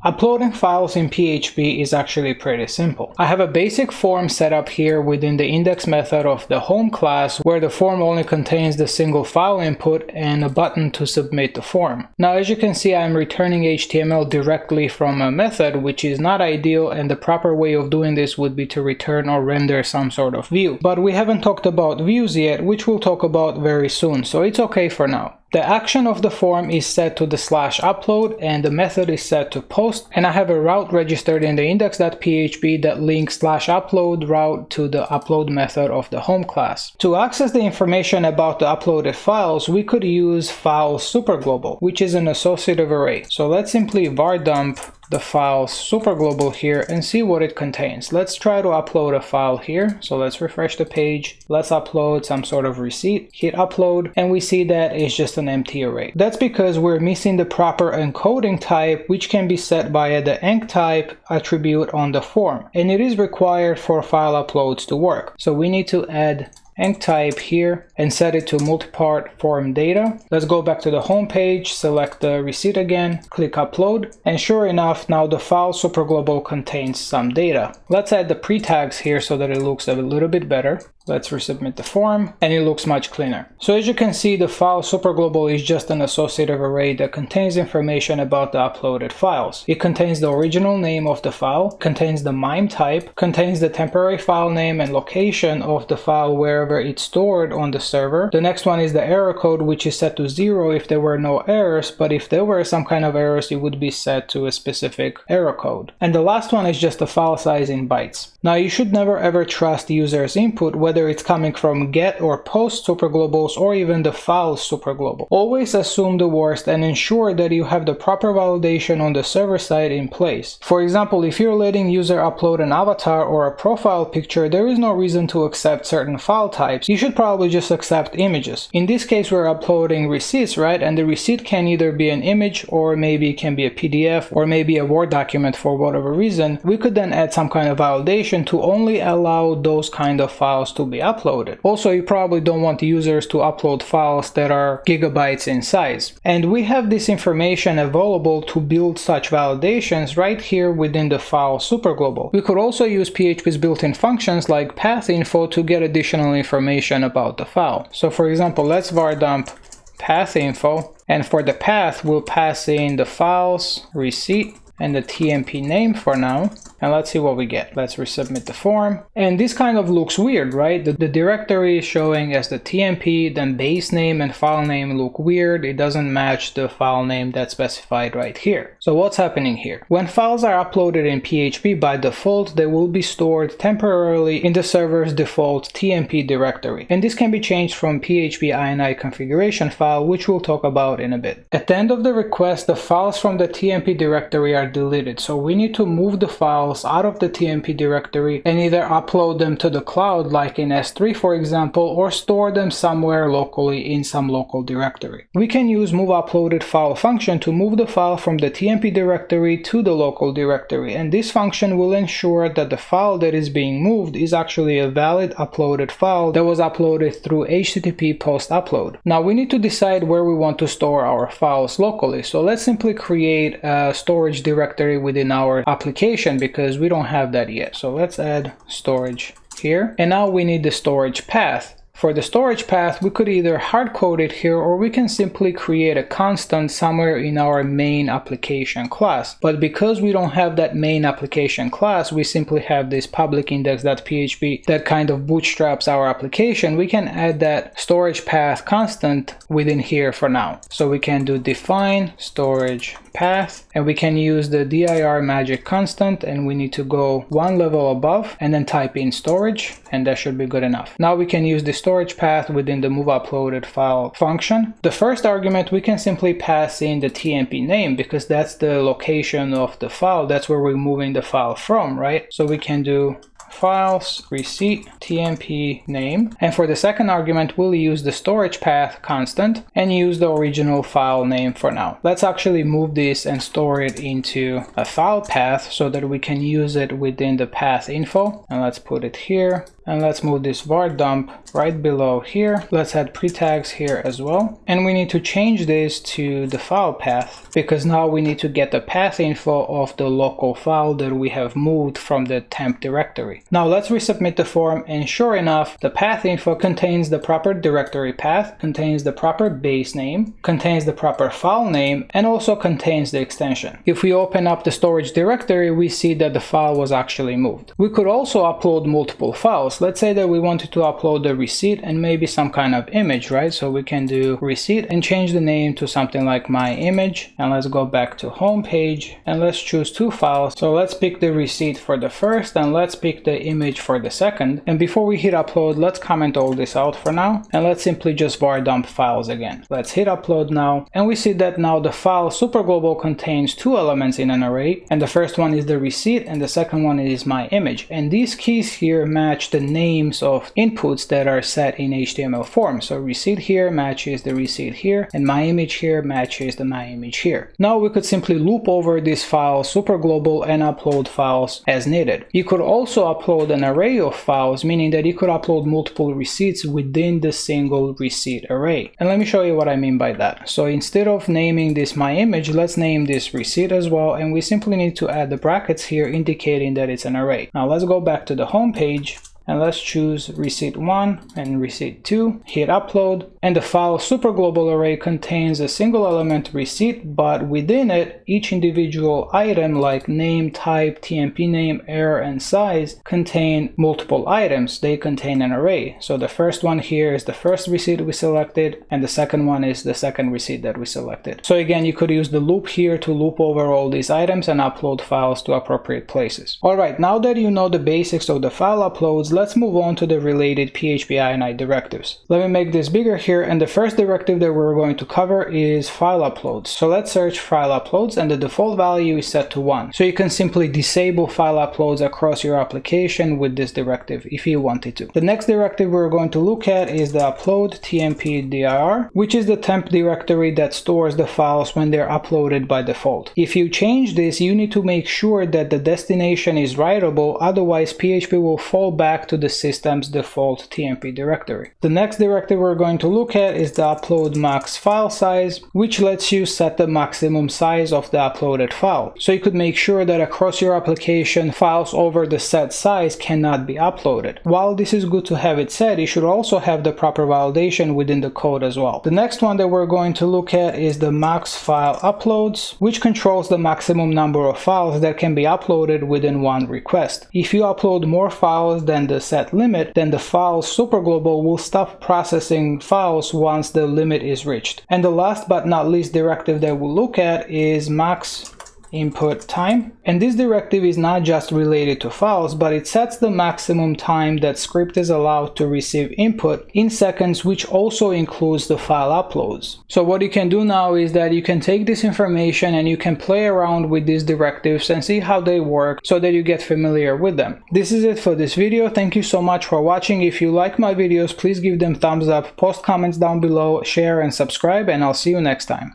Uploading files in PHP is actually pretty simple. I have a basic form set up here within the index method of the home class, where the form only contains the single file input and a button to submit the form. Now, as you can see, I'm returning HTML directly from a method, which is not ideal, and the proper way of doing this would be to return or render some sort of view. But we haven't talked about views yet, which we'll talk about very soon, so it's okay for now. The action of the form is set to the /upload and the method is set to post, and I have a route registered in the index.php that links /upload route to the upload method of the home class. To access the information about the uploaded files, we could use file superglobal, which is an associative array. So let's simply var dump the file superglobal here and see what it contains. Let's try to upload a file here. So let's refresh the page. Let's upload some sort of receipt, hit upload, and we see that it's just an empty array. That's because we're missing the proper encoding type, which can be set via the enc type attribute on the form, and it is required for file uploads to work. So we need to add enc type here and set it to multipart form data. Let's go back to the home page, select the receipt again, click upload, and sure enough, now the file superglobal contains some data. Let's add the pre-tags here so that it looks a little bit better. Let's resubmit the form and it looks much cleaner. So as you can see, the file superglobal is just an associative array that contains information about the uploaded files. It contains the original name of the file, contains the MIME type, contains the temporary file name and location of the file wherever it's stored on the server. The next one is the error code, which is set to 0 if there were no errors, but if there were some kind of errors, it would be set to a specific error code. And the last one is just the file size in bytes. Now, you should never ever trust users' input, whether it's coming from get or post superglobals or even the file superglobal. Always assume the worst and ensure that you have the proper validation on the server side in place. For example, if you're letting user upload an avatar or a profile picture, there is no reason to accept certain file types. You should probably just accept images. In this case, we're uploading receipts, right? And the receipt can either be an image or maybe it can be a PDF or maybe a Word document for whatever reason. We could then add some kind of validation to only allow those kind of files to be uploaded. Also, you probably don't want users to upload files that are gigabytes in size. And we have this information available to build such validations right here within the file superglobal. We could also use PHP's built-in functions like path info to get additional information about the file. So for example, let's var dump path info, and for the path, we'll pass in the files receipt and the TMP name for now, and let's see what we get. Let's resubmit the form, and this kind of looks weird, right? The directory is showing as the TMP, then base name and file name look weird. It doesn't match the file name that's specified right here. So what's happening here? When files are uploaded in PHP, by default they will be stored temporarily in the server's default TMP directory, and this can be changed from php.ini configuration file, which we'll talk about in a bit. At the end of the request, the files from the TMP directory are deleted, so we need to move the files out of the TMP directory and either upload them to the cloud like in S3 for example, or store them somewhere locally in some local directory. We can use move uploaded file function to move the file from the TMP directory to the local directory, and this function will ensure that the file that is being moved is actually a valid uploaded file that was uploaded through HTTP post upload. Now we need to decide where we want to store our files locally, so let's simply create a storage directory within our application because we don't have that yet. So let's add storage here, and now we need the storage path. For the storage path, we could either hard code it here or we can simply create a constant somewhere in our main application class. But because we don't have that main application class, we simply have this public index.php that kind of bootstraps our application. We can add that storage path constant within here for now. So we can do define storage path, and we can use the dir magic constant, and we need to go one level above and then type in storage, and that should be good enough. Now we can use the storage path within the move uploaded file function. The first argument, we can simply pass in the TMP name because that's the location of the file. That's where we're moving the file from, right? So we can do files receipt TMP name, and for the second argument we'll use the storage path constant and use the original file name for now. Let's actually move this and store it into a file path so that we can use it within the path info, and let's put it here. and let's move this var dump right below here. Let's add pre-tags here as well. And we need to change this to the file path, because now we need to get the path info of the local file that we have moved from the temp directory. Now let's resubmit the form, and sure enough, the path info contains the proper directory path, contains the proper base name, contains the proper file name, and also contains the extension. If we open up the storage directory, we see that the file was actually moved. We could also upload multiple files. Let's say that we wanted to upload the receipt and maybe some kind of image, right? So we can do receipt and change the name to something like my image. And let's go back to home page and let's choose two files. So let's pick the receipt for the first and let's pick the image for the second. And before we hit upload, let's comment all this out for now. And let's simply just var dump files again. Let's hit upload now. And we see that now the file superglobal contains two elements in an array. And the first one is the receipt and the second one is my image. And these keys here match the names of inputs that are set in HTML form. So receipt here matches the receipt here, and my image here matches the my image here. Now we could simply loop over this file superglobal and upload files as needed. You could also upload an array of files, meaning that you could upload multiple receipts within the single receipt array. And let me show you what I mean by that. So instead of naming this my image, let's name this receipt as well, and we simply need to add the brackets here indicating that it's an array. Now let's go back to the home page and let's choose receipt 1 and receipt 2, hit upload, and the file superglobal array contains a single element receipt, but within it, each individual item like name, type, TMP name, error, and size contain multiple items. They contain an array. So the first one here is the first receipt we selected, and the second one is the second receipt that we selected. So again, you could use the loop here to loop over all these items and upload files to appropriate places. Alright, now that you know the basics of the file uploads, let's move on to the related php.ini directives. Let me make this bigger here, and the first directive that we're going to cover is file uploads. So let's search file uploads, and the default value is set to 1. So you can simply disable file uploads across your application with this directive if you wanted to. The next directive we're going to look at is the upload tmp dir, which is the temp directory that stores the files when they're uploaded by default. If you change this, you need to make sure that the destination is writable, otherwise PHP will fall back to the system's default TMP directory. The next directive we're going to look at is the upload max file size, which lets you set the maximum size of the uploaded file. So you could make sure that across your application, files over the set size cannot be uploaded. While this is good to have it set, you should also have the proper validation within the code as well. The next one that we're going to look at is the max file uploads, which controls the maximum number of files that can be uploaded within one request. If you upload more files than the set limit, then the file superglobal will stop processing files once the limit is reached. And the last but not least directive that we'll look at is max input time, and this directive is not just related to files, but it sets the maximum time that script is allowed to receive input in seconds, which also includes the file uploads. So what you can do now is that you can take this information and you can play around with these directives and see how they work so that you get familiar with them. This is it for this video. Thank you so much for watching. If you like my videos, please give them thumbs up, post comments down below, share and subscribe, and I'll see you next time.